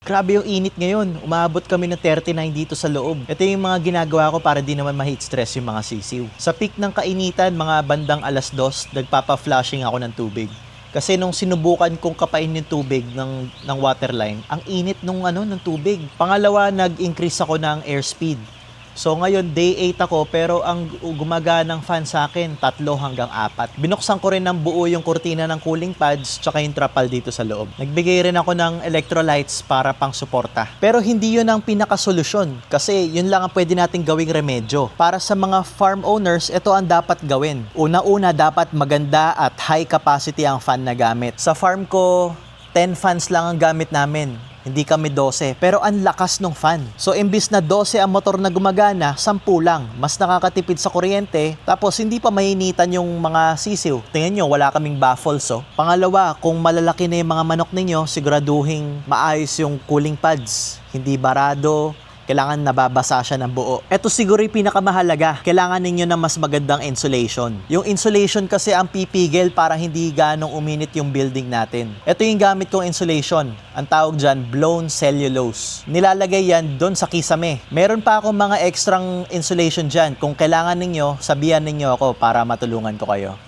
Grabe yung init ngayon. Umabot kami ng 39 dito sa loob. Ito yung mga ginagawa ko para di naman ma-heat stress yung mga sisiw. Sa peak ng kainitan, mga bandang 2:00, nagpapa-flushing ako ng tubig. Kasi nung sinubukan kong kapain yung tubig ng waterline, ang init ng tubig. Pangalawa, nag-increase ako ng airspeed. So ngayon, day 8 ako, pero ang gumaganang fan sa akin, 3 hanggang 4. Binuksan ko rin ng buo yung kurtina ng cooling pads, tsaka yung trapal dito sa loob. Nagbigay rin ako ng electrolytes para pang suporta. Pero hindi yun ang pinakasolusyon, kasi yun lang ang pwede nating gawing remedyo. Para sa mga farm owners, ito ang dapat gawin. Una-una, dapat maganda at high capacity ang fan na gamit. Sa farm ko, 10 fans lang ang gamit namin. Hindi kami 12, pero ang lakas ng fan. So, imbis na 12 ang motor na gumagana, 10 lang. Mas nakakatipid sa kuryente, tapos hindi pa mainitan yung mga sisiw. Tingnan nyo, wala kaming baffles, oh. Pangalawa, kung malalaki na yung mga manok ninyo, siguraduhin maayos yung cooling pads. Hindi barado, kailangan nababasa siya ng buo. Ito siguro yung pinakamahalaga. Kailangan ninyo ng mas magandang insulation. Yung insulation kasi ang pipigil para hindi ganong uminit yung building natin. Ito yung gamit kong insulation. Ang tawag dyan, blown cellulose. Nilalagay yan doon sa kisame. Meron pa akong mga extrang insulation dyan. Kung kailangan ninyo, sabihan ninyo ako para matulungan ko kayo.